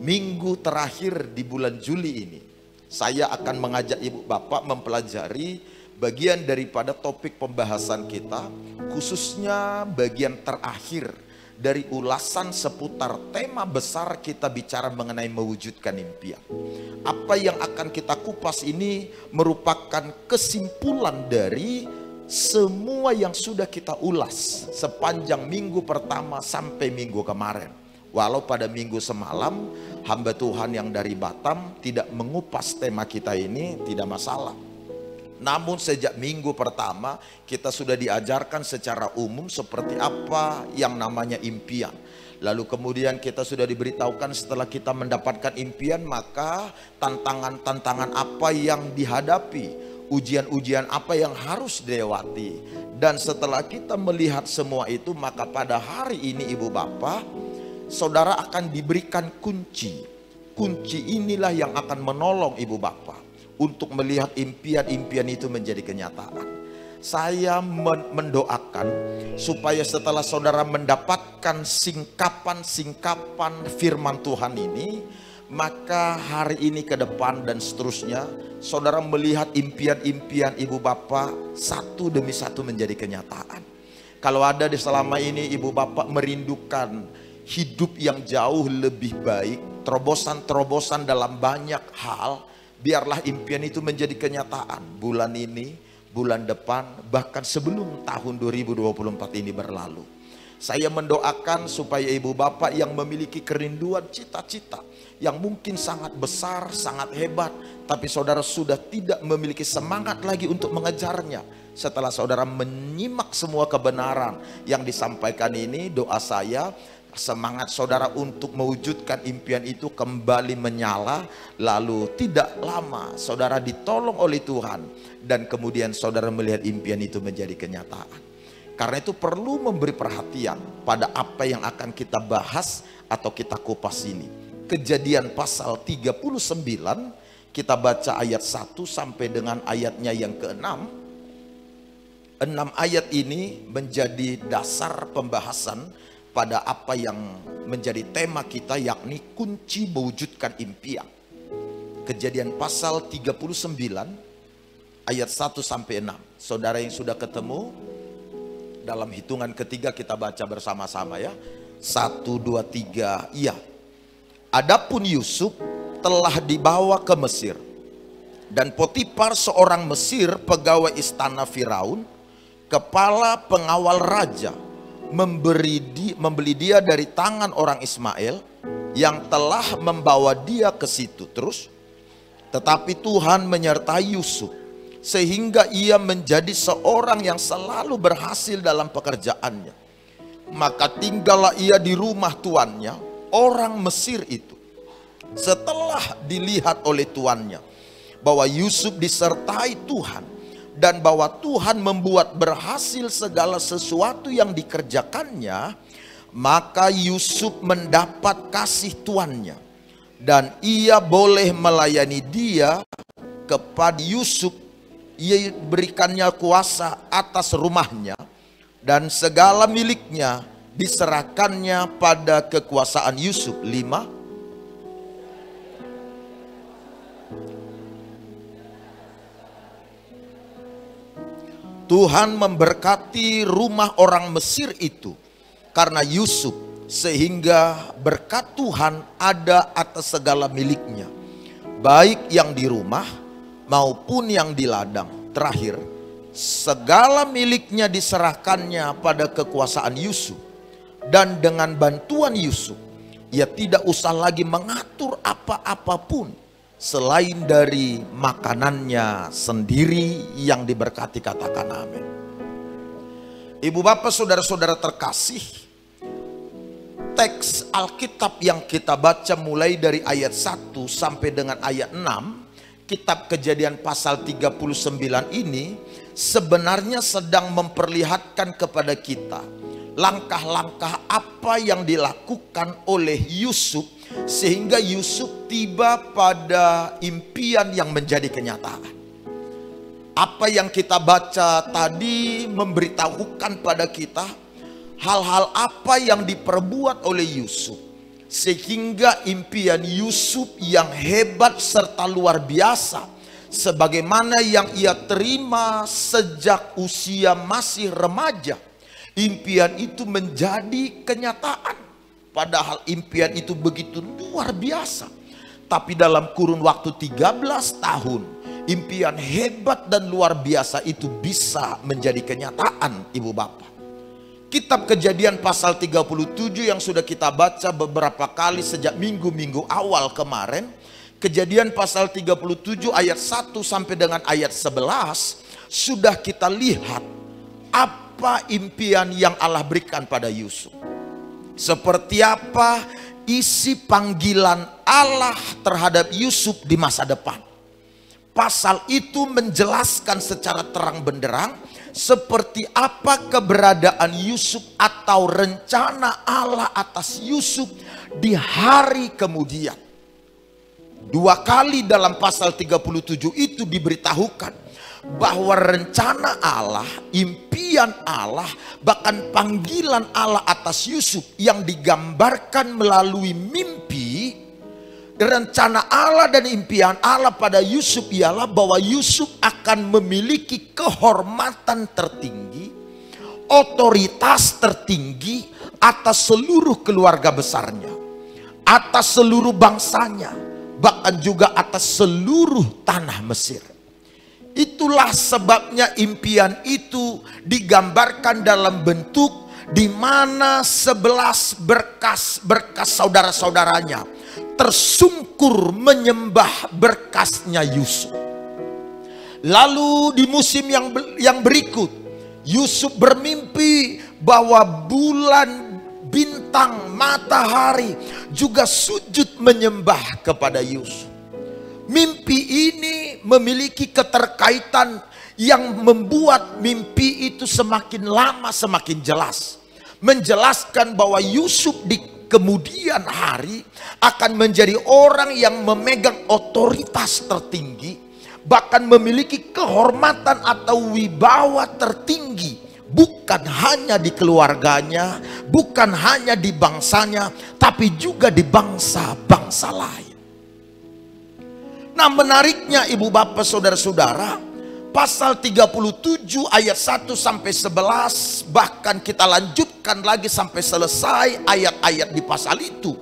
minggu terakhir di bulan Juli ini, saya akan mengajak ibu bapak mempelajari bagian daripada topik pembahasan kita, khususnya bagian terakhir dari ulasan seputar tema besar kita bicara mengenai mewujudkan impian. Apa yang akan kita kupas ini merupakan kesimpulan dari semua yang sudah kita ulas sepanjang minggu pertama sampai minggu kemarin. Walau pada minggu semalam hamba Tuhan yang dari Batam tidak mengupas tema kita ini, tidak masalah. Namun sejak minggu pertama kita sudah diajarkan secara umum seperti apa yang namanya impian. Lalu kemudian kita sudah diberitahukan setelah kita mendapatkan impian, maka tantangan-tantangan apa yang dihadapi, ujian-ujian apa yang harus dilewati. Dan setelah kita melihat semua itu, maka pada hari ini ibu bapak, saudara akan diberikan kunci. Kunci inilah yang akan menolong ibu bapak untuk melihat impian-impian itu menjadi kenyataan. Saya mendoakan supaya setelah saudara mendapatkan singkapan-singkapan firman Tuhan ini, maka hari ini ke depan dan seterusnya saudara melihat impian-impian ibu bapak satu demi satu menjadi kenyataan. Kalau ada di selama ini ibu bapak merindukan hidup yang jauh lebih baik, terobosan-terobosan dalam banyak hal, biarlah impian itu menjadi kenyataan bulan ini, bulan depan, bahkan sebelum tahun 2024 ini berlalu. Saya mendoakan supaya ibu bapak yang memiliki kerinduan cita-cita yang mungkin sangat besar, sangat hebat, tapi saudara sudah tidak memiliki semangat lagi untuk mengejarnya. Setelah saudara menyimak semua kebenaran yang disampaikan ini, doa saya semangat saudara untuk mewujudkan impian itu kembali menyala. Lalu tidak lama saudara ditolong oleh Tuhan dan kemudian saudara melihat impian itu menjadi kenyataan. Karena itu perlu memberi perhatian pada apa yang akan kita bahas atau kita kupas ini. Kejadian pasal 39, kita baca ayat 1 sampai dengan ayatnya yang ke-6. 6 ayat ini menjadi dasar pembahasan pada apa yang menjadi tema kita, yakni kunci mewujudkan impian. Kejadian pasal 39 ayat 1 sampai 6. Saudara yang sudah ketemu, dalam hitungan ketiga kita baca bersama-sama ya. 1, 2, 3, iya. Adapun Yusuf telah dibawa ke Mesir, dan Potifar seorang Mesir, pegawai istana Firaun, kepala pengawal raja, membeli dia dari tangan orang Ismail yang telah membawa dia ke situ. Terus, tetapi Tuhan menyertai Yusuf sehingga ia menjadi seorang yang selalu berhasil dalam pekerjaannya. Maka tinggallah ia di rumah tuannya, orang Mesir itu. Setelah dilihat oleh tuannya bahwa Yusuf disertai Tuhan dan bahwa Tuhan membuat berhasil segala sesuatu yang dikerjakannya, maka Yusuf mendapat kasih tuannya dan ia boleh melayani dia. Kepada Yusuf ia berikannya kuasa atas rumahnya dan segala miliknya diserahkannya pada kekuasaan Yusuf. 5. Tuhan memberkati rumah orang Mesir itu karena Yusuf, sehingga berkat Tuhan ada atas segala miliknya, baik yang di rumah maupun yang di ladang. Terakhir, segala miliknya diserahkannya pada kekuasaan Yusuf, dan dengan bantuan Yusuf ia tidak usah lagi mengatur apa-apapun selain dari makanannya sendiri yang diberkati. Katakan amin. Ibu bapak saudara-saudara terkasih, teks Alkitab yang kita baca mulai dari ayat 1 sampai dengan ayat 6, kitab Kejadian pasal 39 ini sebenarnya sedang memperlihatkan kepada kita langkah-langkah apa yang dilakukan oleh Yusuf sehingga Yusuf tiba pada impian yang menjadi kenyataan. Apa yang kita baca tadi memberitahukan pada kita hal-hal apa yang diperbuat oleh Yusuf Sehingga impian Yusuf yang hebat serta luar biasa, sebagaimana yang ia terima sejak usia masih remaja, impian itu menjadi kenyataan. Padahal impian itu begitu luar biasa. Tapi dalam kurun waktu 13 tahun, impian hebat dan luar biasa itu bisa menjadi kenyataan, Ibu Bapak. Kitab Kejadian pasal 37 yang sudah kita baca beberapa kali sejak minggu-minggu awal kemarin. Kejadian pasal 37 ayat 1 sampai dengan ayat 11 sudah kita lihat apa impian yang Allah berikan pada Yusuf. Seperti apa isi panggilan Allah terhadap Yusuf di masa depan. Pasal itu menjelaskan secara terang benderang seperti apa keberadaan Yusuf atau rencana Allah atas Yusuf di hari kemudian. 2 kali dalam pasal 37 itu diberitahukan bahwa rencana Allah, impian Allah, bahkan panggilan Allah atas Yusuf yang digambarkan melalui mimpi. Rencana Allah dan impian Allah pada Yusuf ialah bahwa Yusuf akan memiliki kehormatan tertinggi, otoritas tertinggi atas seluruh keluarga besarnya, atas seluruh bangsanya, bahkan juga atas seluruh tanah Mesir. Itulah sebabnya impian itu digambarkan dalam bentuk di mana 11 berkas saudara-saudaranya tersungkur menyembah berkasnya Yusuf. Lalu di musim yang berikut, Yusuf bermimpi bahwa bulan, bintang, matahari juga sujud menyembah kepada Yusuf. Mimpi ini memiliki keterkaitan yang membuat mimpi itu semakin lama semakin jelas. Menjelaskan bahwa Yusuf di kemudian hari akan menjadi orang yang memegang otoritas tertinggi, bahkan memiliki kehormatan atau wibawa tertinggi, bukan hanya di keluarganya, bukan hanya di bangsanya, tapi juga di bangsa-bangsa lain. Nah, menariknya Ibu Bapak Saudara-saudara, pasal 37 ayat 1 sampai 11, bahkan kita lanjutkan lagi sampai selesai ayat-ayat di pasal itu,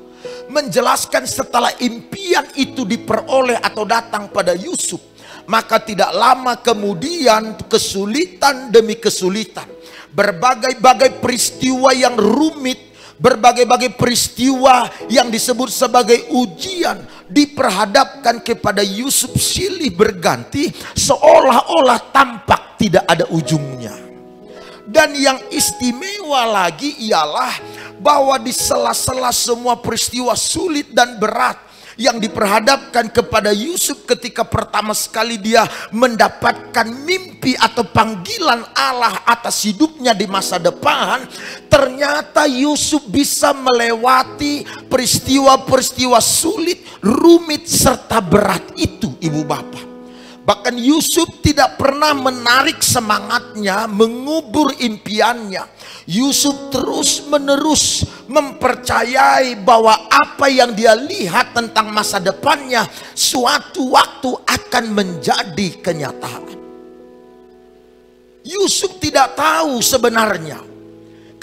menjelaskan setelah impian itu diperoleh atau datang pada Yusuf, maka tidak lama kemudian kesulitan demi kesulitan, berbagai-bagai peristiwa yang rumit, berbagai-bagai peristiwa yang disebut sebagai ujian diperhadapkan kepada Yusuf silih berganti, seolah-olah tampak tidak ada ujungnya. Dan yang istimewa lagi ialah bahwa di sela-sela semua peristiwa sulit dan berat yang diperhadapkan kepada Yusuf ketika pertama sekali dia mendapatkan mimpi atau panggilan Allah atas hidupnya di masa depan, ternyata Yusuf bisa melewati peristiwa-peristiwa sulit, rumit, serta berat itu, Ibu Bapak. Bahkan Yusuf tidak pernah menarik semangatnya, mengubur impiannya. Yusuf terus-menerus mempercayai bahwa apa yang dia lihat tentang masa depannya suatu waktu akan menjadi kenyataan. Yusuf tidak tahu sebenarnya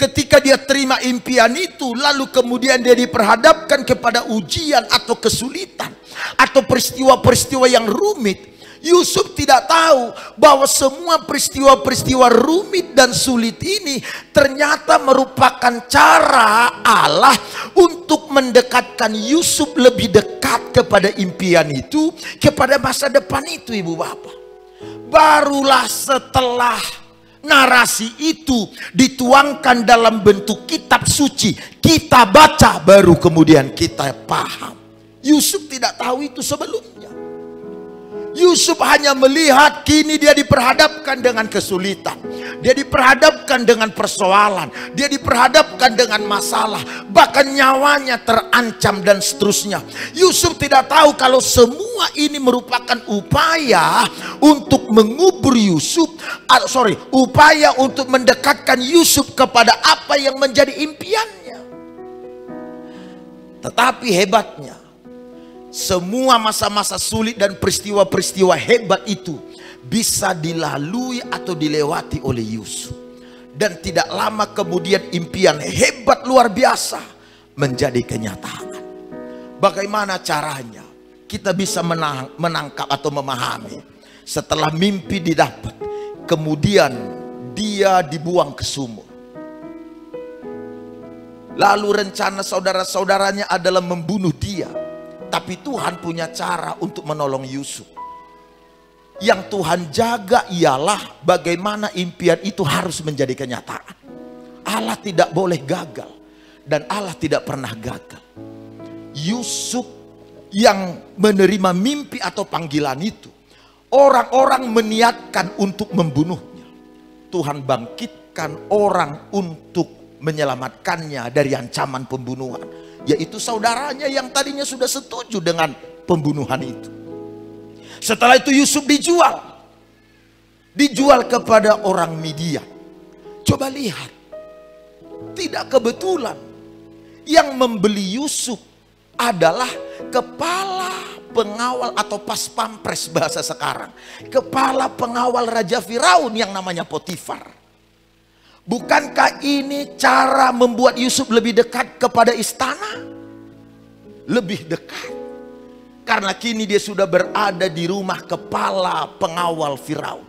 ketika dia terima impian itu, lalu kemudian dia diperhadapkan kepada ujian atau kesulitan atau peristiwa-peristiwa yang rumit. Yusuf tidak tahu bahwa semua peristiwa-peristiwa rumit dan sulit ini ternyata merupakan cara Allah untuk mendekatkan Yusuf lebih dekat kepada impian itu, kepada masa depan itu, Ibu Bapak. Barulah setelah narasi itu dituangkan dalam bentuk kitab suci, kita baca, baru kemudian kita paham. Yusuf tidak tahu itu sebelumnya. Yusuf hanya melihat kini dia diperhadapkan dengan kesulitan, dia diperhadapkan dengan persoalan, dia diperhadapkan dengan masalah, bahkan nyawanya terancam dan seterusnya. Yusuf tidak tahu kalau semua ini merupakan upaya untuk mengubur upaya untuk mendekatkan Yusuf kepada apa yang menjadi impiannya. Tetapi hebatnya, semua masa-masa sulit dan peristiwa-peristiwa hebat itu bisa dilalui atau dilewati oleh Yusuf. Dan tidak lama kemudian impian hebat luar biasa menjadi kenyataan. Bagaimana caranya kita bisa menangkap atau memahami? Setelah mimpi didapat, kemudian dia dibuang ke sumur. Lalu rencana saudara-saudaranya adalah membunuh dia. Tapi Tuhan punya cara untuk menolong Yusuf. Yang Tuhan jaga ialah bagaimana impian itu harus menjadi kenyataan. Allah tidak boleh gagal. Dan Allah tidak pernah gagal. Yusuf yang menerima mimpi atau panggilan itu, orang-orang meniatkan untuk membunuhnya. Tuhan bangkitkan orang untuk menyelamatkannya dari ancaman pembunuhan. Yaitu saudaranya yang tadinya sudah setuju dengan pembunuhan itu. Setelah itu Yusuf dijual kepada orang Midian. Coba lihat, tidak kebetulan yang membeli Yusuf adalah kepala pengawal atau pas pampres bahasa sekarang, kepala pengawal Raja Firaun yang namanya Potifar. Bukankah ini cara membuat Yusuf lebih dekat kepada istana? Lebih dekat. Karena kini dia sudah berada di rumah kepala pengawal Firaun.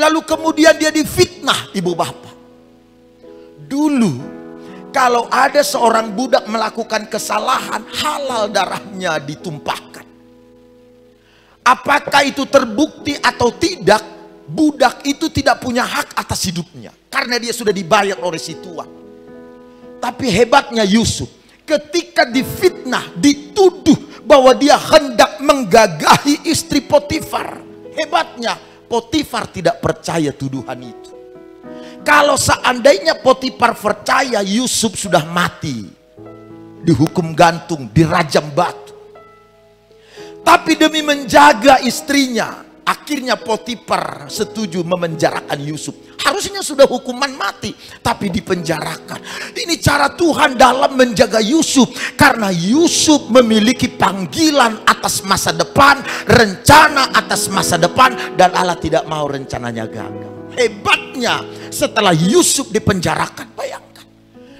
Lalu kemudian dia difitnah, ibu bapak. Dulu kalau ada seorang budak melakukan kesalahan, halal darahnya ditumpahkan. Apakah itu terbukti atau tidak, budak itu tidak punya hak atas hidupnya. Karena dia sudah dibayar oleh si tuan. Tapi hebatnya Yusuf, ketika difitnah, dituduh bahwa dia hendak menggagahi istri Potifar. Hebatnya, Potifar tidak percaya tuduhan itu. Kalau seandainya Potifar percaya, Yusuf sudah mati. Dihukum gantung, dirajam batu. Tapi demi menjaga istrinya, akhirnya Potifar setuju memenjarakan Yusuf. Harusnya sudah hukuman mati, tapi dipenjarakan. Ini cara Tuhan dalam menjaga Yusuf. Karena Yusuf memiliki panggilan atas masa depan, rencana atas masa depan, dan Allah tidak mau rencananya gagal. Hebatnya, setelah Yusuf dipenjarakan, bayangkan.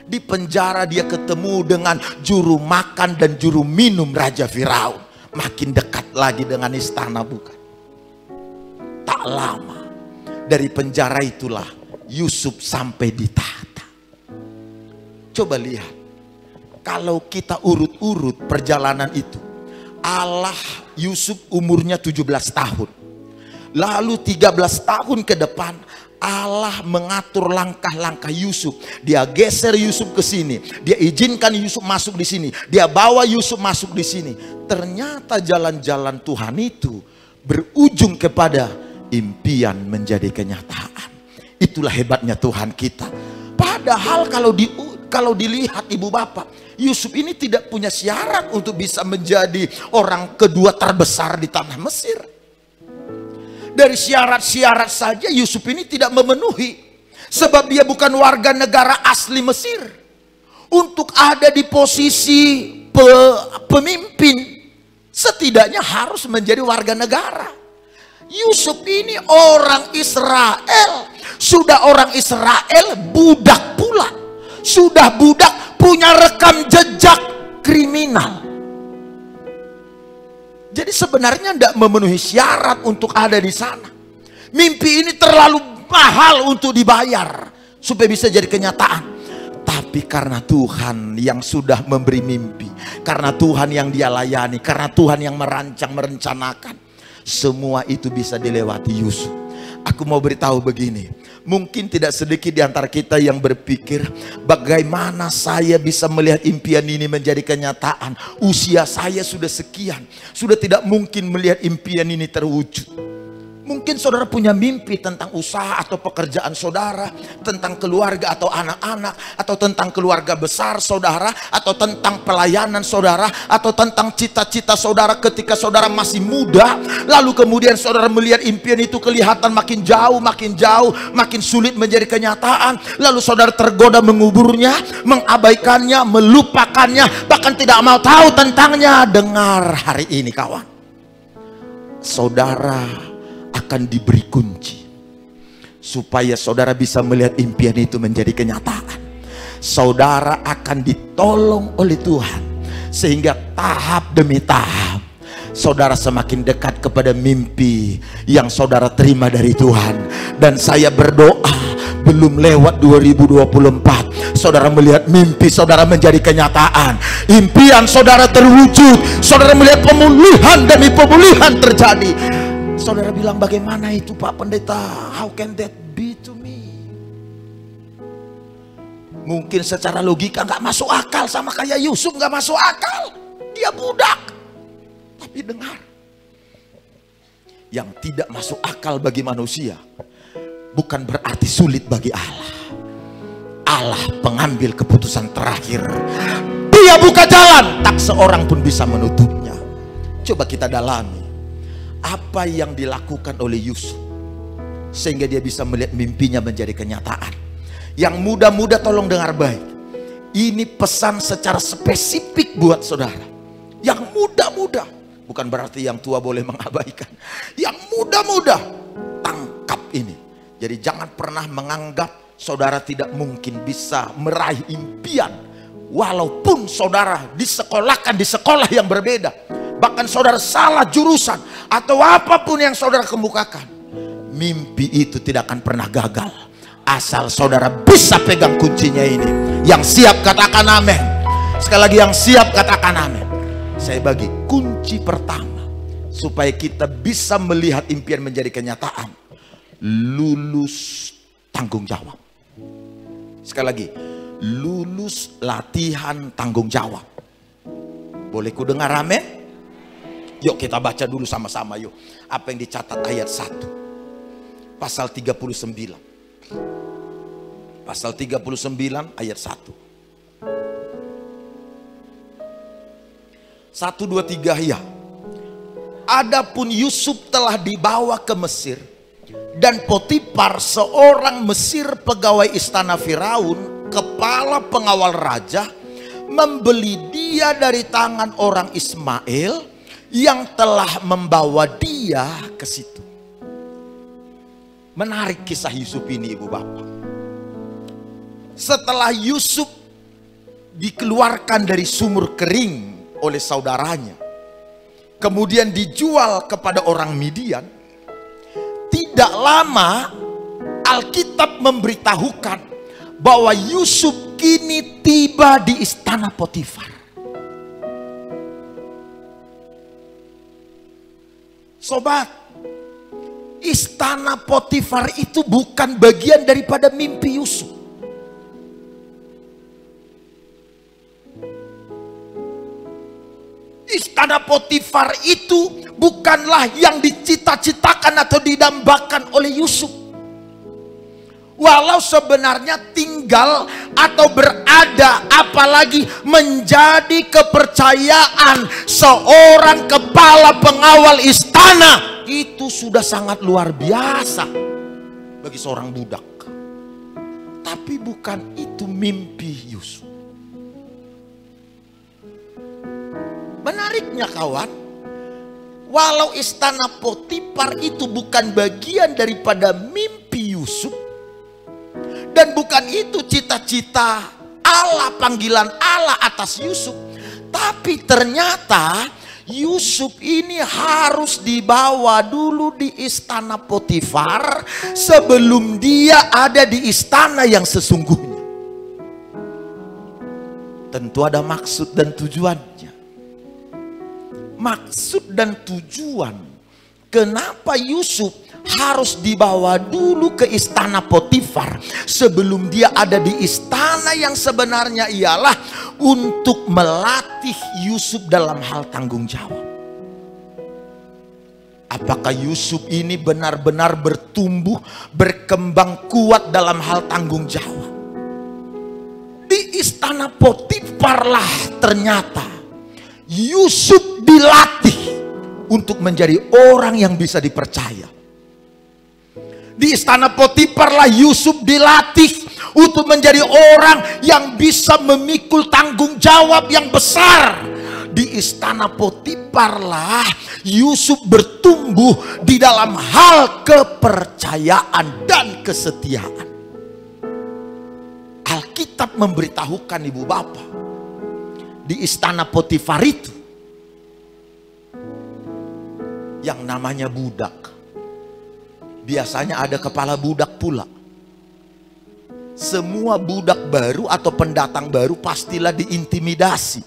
Di penjara dia ketemu dengan juru makan dan juru minum Raja Firaun. Makin dekat lagi dengan istana, bukan? Tak lama dari penjara itulah Yusuf sampai di tahta. Coba lihat, kalau kita urut-urut perjalanan itu, Allah, Yusuf umurnya 17 tahun. Lalu 13 tahun ke depan Allah mengatur langkah-langkah Yusuf. Dia geser Yusuf ke sini, dia izinkan Yusuf masuk di sini, dia bawa Yusuf masuk di sini. Ternyata jalan-jalan Tuhan itu berujung kepada impian menjadi kenyataan. Itulah hebatnya Tuhan kita. Padahal kalau dilihat ibu bapak, Yusuf ini tidak punya syarat untuk bisa menjadi orang kedua terbesar di tanah Mesir. Dari syarat-syarat saja Yusuf ini tidak memenuhi. Sebab dia bukan warga negara asli Mesir. Untuk ada di posisi pemimpin, setidaknya harus menjadi warga negara. Yusuf ini orang Israel. Sudah orang Israel, budak pula. Sudah budak, punya rekam jejak kriminal. Jadi sebenarnya tidak memenuhi syarat untuk ada di sana. Mimpi ini terlalu mahal untuk dibayar supaya bisa jadi kenyataan. Tapi karena Tuhan yang sudah memberi mimpi, karena Tuhan yang dia layani, karena Tuhan yang merancang, merencanakan, semua itu bisa dilewati Yusuf. Aku mau beritahu begini, mungkin tidak sedikit di antara kita yang berpikir, bagaimana saya bisa melihat impian ini menjadi kenyataan? Usia saya sudah sekian, sudah tidak mungkin melihat impian ini terwujud. Mungkin saudara punya mimpi tentang usaha atau pekerjaan saudara, tentang keluarga atau anak-anak, atau tentang keluarga besar saudara, atau tentang pelayanan saudara, atau tentang cita-cita saudara ketika saudara masih muda. Lalu kemudian saudara melihat impian itu kelihatan makin jauh, makin sulit menjadi kenyataan. Lalu saudara tergoda menguburnya, mengabaikannya, melupakannya, bahkan tidak mau tahu tentangnya. Dengar hari ini kawan, saudara akan diberi kunci supaya saudara bisa melihat impian itu menjadi kenyataan. Saudara akan ditolong oleh Tuhan sehingga tahap demi tahap saudara semakin dekat kepada mimpi yang saudara terima dari Tuhan. Dan saya berdoa belum lewat 2024 saudara melihat mimpi saudara menjadi kenyataan, impian saudara terwujud, saudara melihat pemulihan demi pemulihan terjadi. Saudara bilang, bagaimana itu Pak Pendeta? How can that be to me? Mungkin secara logika nggak masuk akal, sama kayak Yusuf nggak masuk akal. Dia budak. Tapi dengar, yang tidak masuk akal bagi manusia bukan berarti sulit bagi Allah. Allah pengambil keputusan terakhir. Dia buka jalan, tak seorang pun bisa menutupnya. Coba kita dalami apa yang dilakukan oleh Yusuf sehingga dia bisa melihat mimpinya menjadi kenyataan. Yang muda-muda tolong dengar baik. Ini pesan secara spesifik buat saudara. Yang muda-muda, bukan berarti yang tua boleh mengabaikan. Yang muda-muda, tangkap ini. Jadi jangan pernah menganggap saudara tidak mungkin bisa meraih impian walaupun saudara disekolahkan di sekolah yang berbeda. Bahkan saudara salah jurusan atau apapun yang saudara kemukakan, mimpi itu tidak akan pernah gagal asal saudara bisa pegang kuncinya ini. Yang siap katakan amin. Sekali lagi, yang siap katakan amin. Saya bagi kunci pertama supaya kita bisa melihat impian menjadi kenyataan: lulus tanggung jawab. Sekali lagi, lulus latihan tanggung jawab. Boleh ku dengar amin? Yuk kita baca dulu sama-sama yuk. Apa yang dicatat ayat 1. Pasal 39. Pasal 39 ayat 1. 1, 2, 3 ya. Adapun Yusuf telah dibawa ke Mesir, dan Potifar seorang Mesir pegawai istana Firaun, kepala pengawal raja, membeli dia dari tangan orang Ismail yang telah membawa dia ke situ. Menarik kisah Yusuf ini, ibu bapak. Setelah Yusuf dikeluarkan dari sumur kering oleh saudaranya, kemudian dijual kepada orang Midian, tidak lama Alkitab memberitahukan bahwa Yusuf kini tiba di istana Potifar. Sobat, istana Potifar itu bukan bagian daripada mimpi Yusuf. Istana Potifar itu bukanlah yang dicita-citakan atau didambakan oleh Yusuf. Walau sebenarnya tinggal atau berada, apalagi menjadi kepercayaan seorang kepala pengawal istana, itu sudah sangat luar biasa bagi seorang budak. Tapi bukan itu mimpi Yusuf. Menariknya kawan, walau istana Potifar itu bukan bagian daripada mimpi Yusuf, dan bukan itu cita-cita Allah, panggilan Allah atas Yusuf, tapi ternyata Yusuf ini harus dibawa dulu di istana Potifar sebelum dia ada di istana yang sesungguhnya. Tentu ada maksud dan tujuannya. Maksud dan tujuan kenapa Yusuf harus dibawa dulu ke istana Potifar sebelum dia ada di istana yang sebenarnya, ialah untuk melatih Yusuf dalam hal tanggung jawab. Apakah Yusuf ini benar-benar bertumbuh, berkembang kuat dalam hal tanggung jawab? Di istana Potifarlah ternyata Yusuf dilatih untuk menjadi orang yang bisa dipercaya. Di istana Potifarlah Yusuf dilatih untuk menjadi orang yang bisa memikul tanggung jawab yang besar. Di istana Potifarlah Yusuf bertumbuh di dalam hal kepercayaan dan kesetiaan. Alkitab memberitahukan ibu bapak, di istana Potifar itu yang namanya budak, biasanya ada kepala budak pula. Semua budak baru atau pendatang baru pastilah diintimidasi,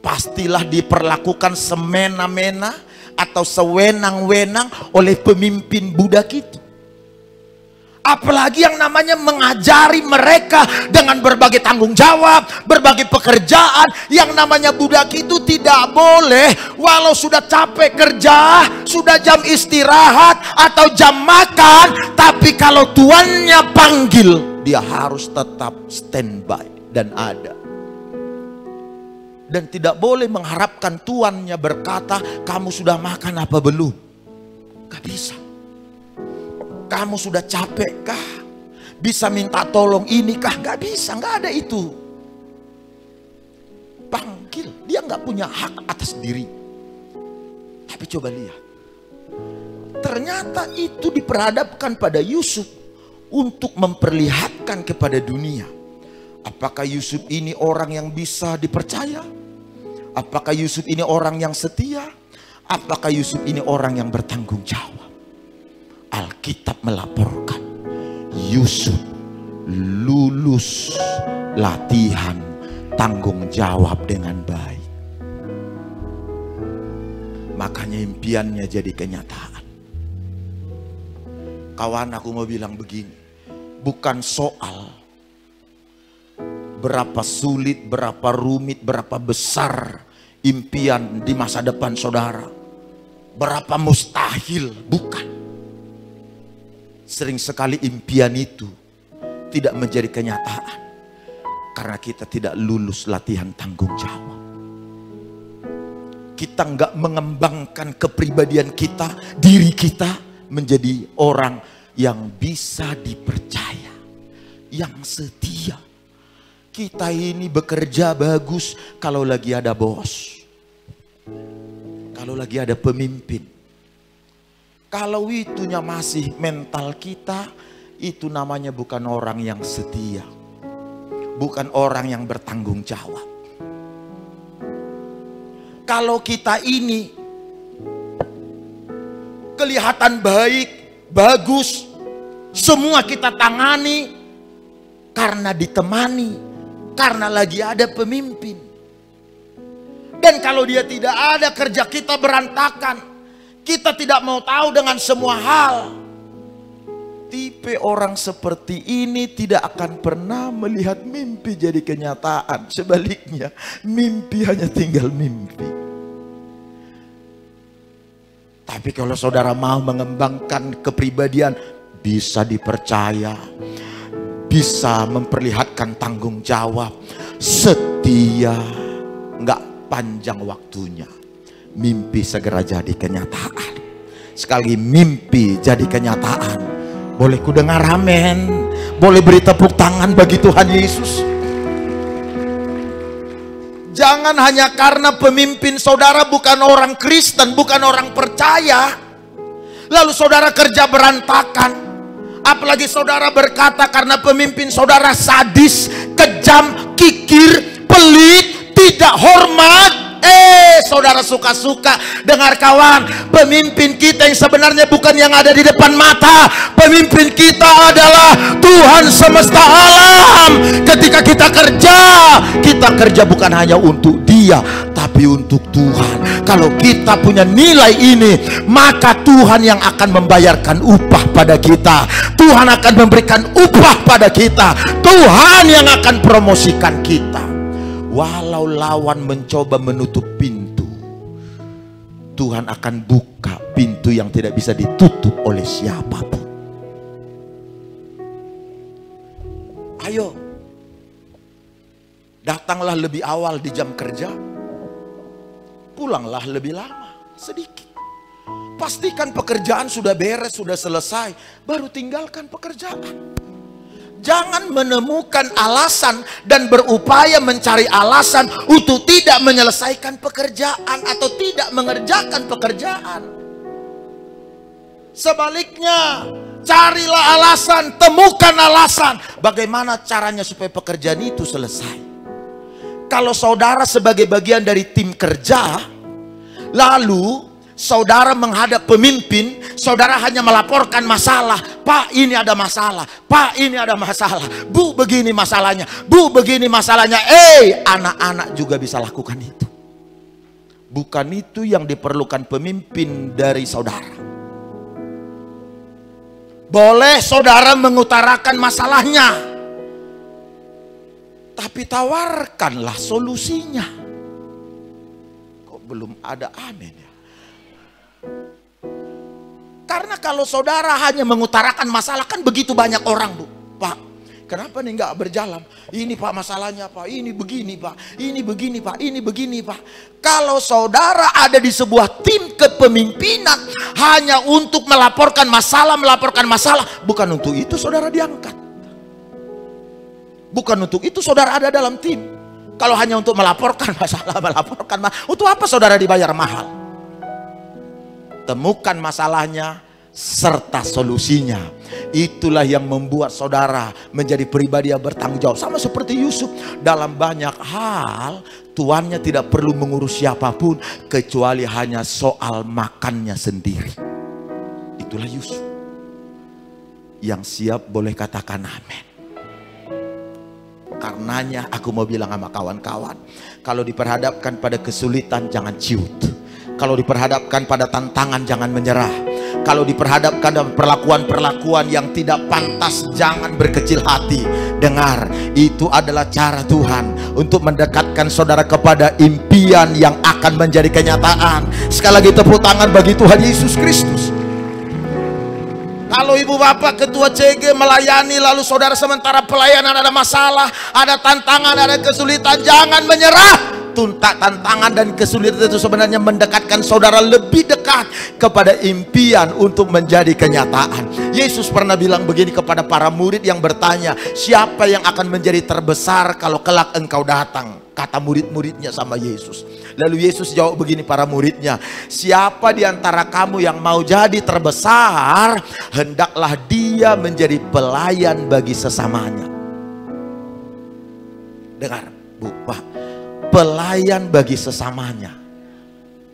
pastilah diperlakukan semena-mena atau sewenang-wenang oleh pemimpin budak itu. Apalagi yang namanya mengajari mereka dengan berbagai tanggung jawab, berbagai pekerjaan. Yang namanya budak itu tidak boleh, walau sudah capek kerja, sudah jam istirahat atau jam makan, tapi kalau tuannya panggil, dia harus tetap standby dan ada. Dan tidak boleh mengharapkan tuannya berkata, kamu sudah makan apa belum? Gak bisa. Kamu sudah capek kah? Bisa minta tolong ini kah? Gak bisa, gak ada itu. Panggil, dia gak punya hak atas diri. Tapi coba lihat, ternyata itu diperhadapkan pada Yusuf untuk memperlihatkan kepada dunia. Apakah Yusuf ini orang yang bisa dipercaya? Apakah Yusuf ini orang yang setia? Apakah Yusuf ini orang yang bertanggung jawab? Alkitab melaporkan Yusuf lulus latihan tanggung jawab dengan baik. Makanya impiannya jadi kenyataan. Kawan, aku mau bilang begini, bukan soal berapa sulit, berapa rumit, berapa besar impian di masa depan saudara, berapa mustahil, bukan. Sering sekali impian itu tidak menjadi kenyataan karena kita tidak lulus latihan tanggung jawab. Kita nggak mengembangkan kepribadian kita, diri kita menjadi orang yang bisa dipercaya, yang setia. Kita ini bekerja bagus kalau lagi ada bos, kalau lagi ada pemimpin. Kalau itunya masih mental kita, itu namanya bukan orang yang setia, bukan orang yang bertanggung jawab. Kalau kita ini kelihatan baik, bagus, semua kita tangani karena ditemani, karena lagi ada pemimpin. Dan kalau dia tidak ada, kerja kita berantakan. Kita tidak mau tahu dengan semua hal. Tipe orang seperti ini tidak akan pernah melihat mimpi jadi kenyataan. Sebaliknya, mimpi hanya tinggal mimpi. Tapi kalau saudara mau mengembangkan kepribadian, bisa dipercaya, bisa memperlihatkan tanggung jawab, setia, nggak panjang waktunya, mimpi segera jadi kenyataan. Sekali mimpi jadi kenyataan, boleh ku dengar amin, boleh beri tepuk tangan bagi Tuhan Yesus. Jangan hanya karena pemimpin saudara bukan orang Kristen, bukan orang percaya, lalu saudara kerja berantakan. Apalagi saudara berkata karena pemimpin saudara sadis, kejam, kikir, pelit, tidak hormat. Saudara suka-suka dengar kawan, pemimpin kita yang sebenarnya bukan yang ada di depan mata. Pemimpin kita adalah Tuhan semesta alam. Ketika kita kerja bukan hanya untuk Dia, tapi untuk Tuhan. Kalau kita punya nilai ini, maka Tuhan yang akan membayarkan upah pada kita. Tuhan akan memberikan upah pada kita. Tuhan yang akan promosikan kita. Walau lawan mencoba menutup pintu, Tuhan akan buka pintu yang tidak bisa ditutup oleh siapapun. Ayo, datanglah lebih awal di jam kerja, pulanglah lebih lama sedikit. Pastikan pekerjaan sudah beres, sudah selesai, baru tinggalkan pekerjaan. Jangan menemukan alasan dan berupaya mencari alasan untuk tidak menyelesaikan pekerjaan atau tidak mengerjakan pekerjaan. Sebaliknya, carilah alasan, temukan alasan. Bagaimana caranya supaya pekerjaan itu selesai. Kalau saudara sebagai bagian dari tim kerja, lalu saudara menghadap pemimpin, saudara hanya melaporkan masalah. Pak, ini ada masalah. Pak, ini ada masalah. Bu, begini masalahnya. Bu, begini masalahnya. Anak-anak juga bisa lakukan itu. Bukan itu yang diperlukan pemimpin dari saudara. Boleh saudara mengutarakan masalahnya, tapi tawarkanlah solusinya. Kok belum ada amin ya? Karena kalau saudara hanya mengutarakan masalah, kan begitu banyak orang, Bu. Pak, kenapa nih nggak berjalan? Ini Pak masalahnya Pak, ini begini Pak, ini begini Pak, ini begini Pak. Kalau saudara ada di sebuah tim kepemimpinan hanya untuk melaporkan masalah, bukan untuk itu saudara diangkat. Bukan untuk itu saudara ada dalam tim. Kalau hanya untuk melaporkan masalah, untuk apa saudara dibayar mahal? Temukan masalahnya serta solusinya. Itulah yang membuat saudara menjadi pribadi yang bertanggung jawab. Sama seperti Yusuf, dalam banyak hal tuannya tidak perlu mengurus siapapun kecuali hanya soal makannya sendiri. Itulah Yusuf. Yang siap boleh katakan amin. Karenanya aku mau bilang sama kawan-kawan, kalau diperhadapkan pada kesulitan jangan ciut. Kalau diperhadapkan pada tantangan jangan menyerah. Kalau diperhadapkan dalam perlakuan-perlakuan yang tidak pantas jangan berkecil hati. Dengar, itu adalah cara Tuhan untuk mendekatkan saudara kepada impian yang akan menjadi kenyataan. Sekali lagi tepuk tangan bagi Tuhan Yesus Kristus. Kalau ibu bapak ketua CG melayani, lalu saudara sementara pelayanan ada masalah, ada tantangan, ada kesulitan, jangan menyerah. Tantangan dan kesulitan itu sebenarnya mendekatkan saudara lebih dekat kepada impian untuk menjadi kenyataan. Yesus pernah bilang begini kepada para murid yang bertanya, siapa yang akan menjadi terbesar kalau kelak engkau datang? Kata murid-muridnya sama Yesus. Lalu Yesus jawab begini para muridnya, siapa di antara kamu yang mau jadi terbesar, hendaklah dia menjadi pelayan bagi sesamanya. Dengar Bu, Pak, pelayan bagi sesamanya.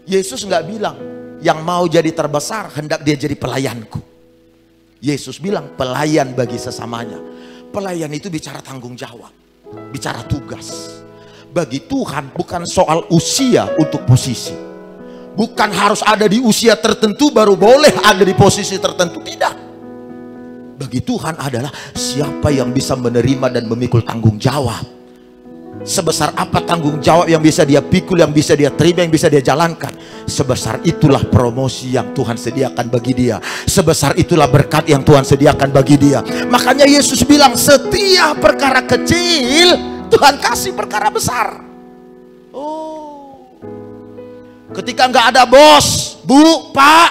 Yesus nggak bilang yang mau jadi terbesar hendak dia jadi pelayanku. Yesus bilang pelayan bagi sesamanya. Pelayan itu bicara tanggung jawab, bicara tugas. Bagi Tuhan bukan soal usia untuk posisi. Bukan harus ada di usia tertentu baru boleh ada di posisi tertentu, tidak. Bagi Tuhan adalah siapa yang bisa menerima dan memikul tanggung jawab. Sebesar apa tanggung jawab yang bisa dia pikul, yang bisa dia terima, yang bisa dia jalankan, sebesar itulah promosi yang Tuhan sediakan bagi dia. Sebesar itulah berkat yang Tuhan sediakan bagi dia. Makanya Yesus bilang, setiap perkara kecil Tuhan kasih perkara besar. Oh, ketika nggak ada bos, Bu, Pak,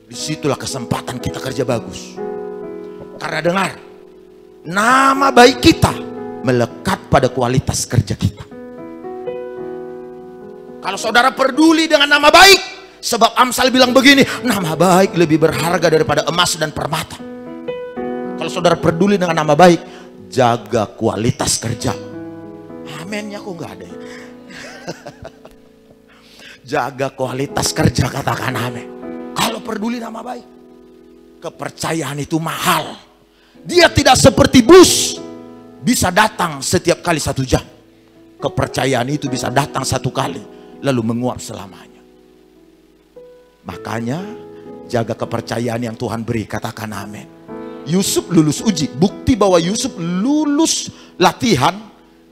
disitulah kesempatan kita kerja bagus. Karena dengar, nama baik kita melekat pada kualitas kerja kita. Kalau saudara peduli dengan nama baik, sebab Amsal bilang begini, nama baik lebih berharga daripada emas dan permata. Kalau saudara peduli dengan nama baik, jaga kualitas kerja. Amennya kok nggak ada ya? Jaga kualitas kerja, katakan amin. Kalau peduli nama baik, kepercayaan itu mahal. Dia tidak seperti bus bisa datang setiap kali 1 jam. Kepercayaan itu bisa datang 1 kali lalu menguap selamanya. Makanya jaga kepercayaan yang Tuhan beri, katakan amin. Yusuf lulus uji, bukti bahwa Yusuf lulus latihan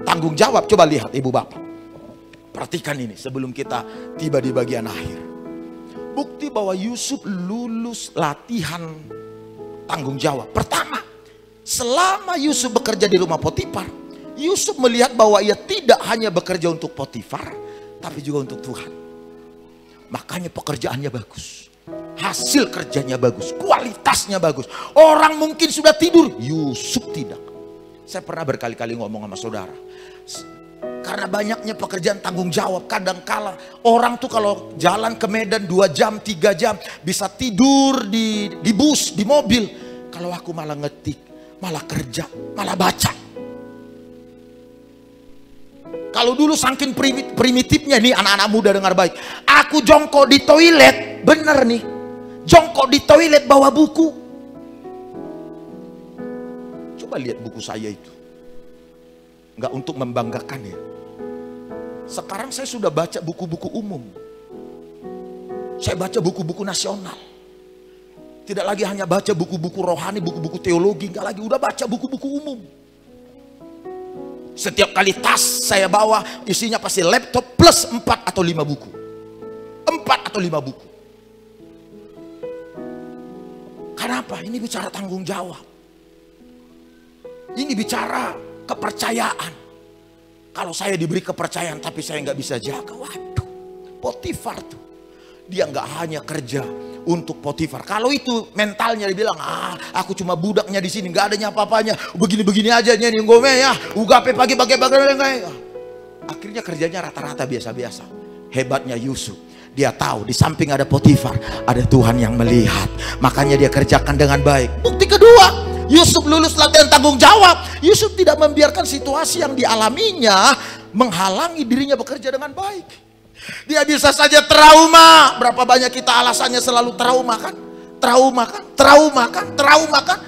tanggung jawab. Coba lihat ibu bapak, perhatikan ini sebelum kita tiba di bagian akhir. bukti bahwa Yusuf lulus latihan tanggung jawab. Pertama, selama Yusuf bekerja di rumah Potifar, Yusuf melihat bahwa ia tidak hanya bekerja untuk Potifar, tapi juga untuk Tuhan. Makanya pekerjaannya bagus, hasil kerjanya bagus, kualitasnya bagus. Orang mungkin sudah tidur, Yusuf tidak. Saya pernah berkali-kali ngomong sama saudara, karena banyaknya pekerjaan tanggung jawab, kadangkala orang tuh kalau jalan ke Medan 2 jam, 3 jam, bisa tidur di bus, di mobil. Kalau aku malah ngetik, malah kerja, malah baca. Kalau dulu saking primitifnya nih, anak-anak muda dengar baik, aku jongkok di toilet, bener nih, jongkok di toilet bawa buku. Coba lihat buku saya itu, nggak untuk membanggakan ya. Sekarang saya sudah baca buku-buku umum, saya baca buku-buku nasional. Tidak lagi hanya baca buku-buku rohani, buku-buku teologi, nggak lagi, udah baca buku-buku umum. Setiap kali tas saya bawa isinya pasti laptop plus 4 atau 5 buku. 4 atau 5 buku. Kenapa? Ini bicara tanggung jawab. Ini bicara kepercayaan. Kalau saya diberi kepercayaan tapi saya nggak bisa jaga, waduh, Potifar tuh, dia nggak hanya kerja untuk Potifar. Kalau itu mentalnya, dia bilang, aku cuma budaknya di sini, nggak adanya apa-apanya, begini-begini aja nih ngome ya, ugape pagi-pagi. Akhirnya kerjanya rata-rata biasa-biasa. Hebatnya Yusuf, dia tahu di samping ada Potifar, ada Tuhan yang melihat, makanya dia kerjakan dengan baik. Bukti kedua, Yusuf lulus latihan tanggung jawab. Yusuf tidak membiarkan situasi yang dialaminya menghalangi dirinya bekerja dengan baik. Dia bisa saja trauma. Berapa banyak kita alasannya selalu trauma kan? Trauma kan?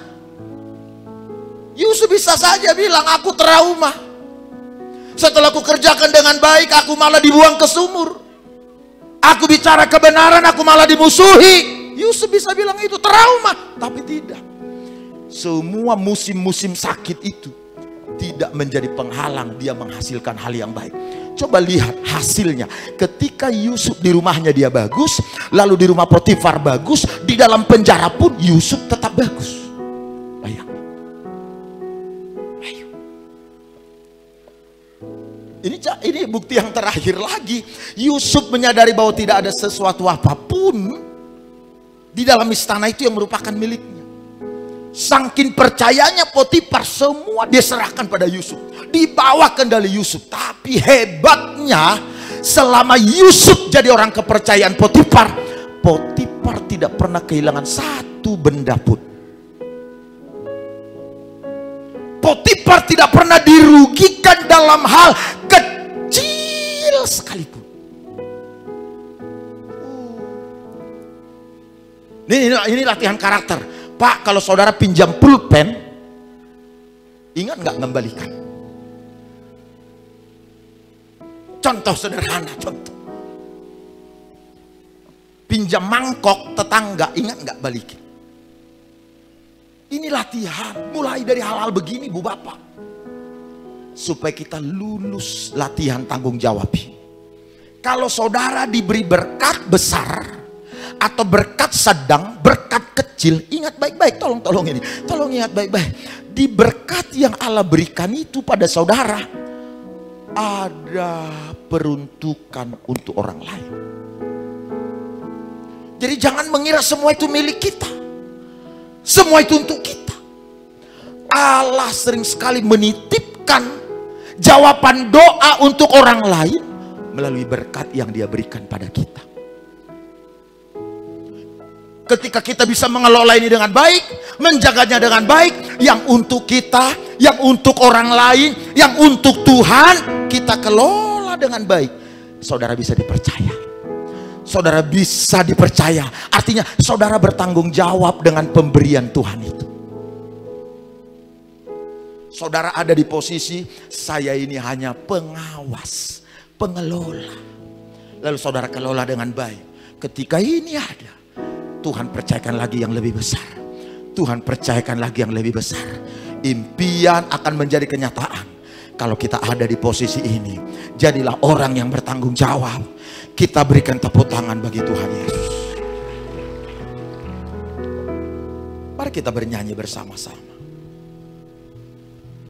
Yusuf bisa saja bilang, aku trauma. Setelah aku kerjakan dengan baik, aku malah dibuang ke sumur. Aku bicara kebenaran, aku malah dimusuhi. Yusuf bisa bilang itu trauma, tapi tidak. Semua musim-musim sakit itu tidak menjadi penghalang dia menghasilkan hal yang baik. Coba lihat hasilnya. Ketika Yusuf di rumahnya dia bagus, lalu di rumah Potifar bagus, di dalam penjara pun Yusuf tetap bagus. Bayangin. Ayo. Ini bukti yang terakhir lagi. Yusuf menyadari bahwa tidak ada sesuatu apapun di dalam istana itu yang merupakan miliknya. Saking percayanya Potifar, semua dia serahkan pada Yusuf, di bawah kendali Yusuf. Tapi hebatnya, selama Yusuf jadi orang kepercayaan Potifar, Potifar tidak pernah kehilangan satu benda pun. Potifar tidak pernah dirugikan dalam hal kecil sekalipun. Ini latihan karakter. Pak, kalau saudara pinjam pulpen, ingat nggak ngembalikan? Contoh sederhana, contoh. Pinjam mangkok tetangga, ingat nggak balikin? Ini latihan, mulai dari hal-hal begini Bu Bapak. Supaya kita lulus latihan tanggung jawab. Kalau saudara diberi berkat besar, atau berkat sedang, berkat kecil, ingat baik-baik, tolong ini, tolong ingat baik-baik. Di berkat yang Allah berikan itu pada saudara, ada peruntukan untuk orang lain. Jadi jangan mengira semua itu milik kita, semua itu untuk kita. Allah sering sekali menitipkan jawaban doa untuk orang lain melalui berkat yang Dia berikan pada kita. Ketika kita bisa mengelola ini dengan baik, menjaganya dengan baik, yang untuk kita, yang untuk orang lain, yang untuk Tuhan, kita kelola dengan baik, saudara bisa dipercaya. Saudara bisa dipercaya, artinya saudara bertanggung jawab dengan pemberian Tuhan itu. Saudara ada di posisi, saya ini hanya pengawas, pengelola. Lalu saudara kelola dengan baik. Ketika ini ada, Tuhan percayakan lagi yang lebih besar. Tuhan percayakan lagi yang lebih besar. Impian akan menjadi kenyataan kalau kita ada di posisi ini. Jadilah orang yang bertanggung jawab. Kita berikan tepuk tangan bagi Tuhan Yesus. Mari kita bernyanyi bersama-sama.